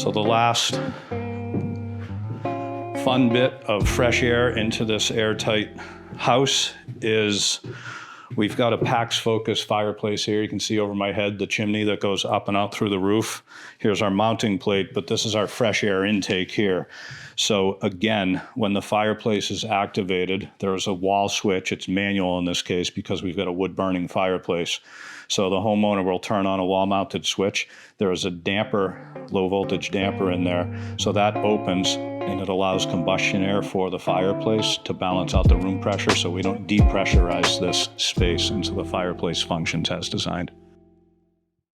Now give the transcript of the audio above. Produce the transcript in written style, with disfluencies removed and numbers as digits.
So the last fun bit of fresh air into this airtight house is we've got a Paxfocus fireplace here. You can see over my head the chimney that goes up and out through the roof. Here's our mounting plate, but this is our fresh air intake here. So again, when the fireplace is activated, there's a wall switch. It's manual in this case because we've got a wood-burning fireplace. So the homeowner will turn on a wall-mounted switch. There is a damper, low-voltage damper in there. So that opens and it allows combustion air for the fireplace to balance out the room pressure so we don't depressurize this space until the fireplace functions as designed.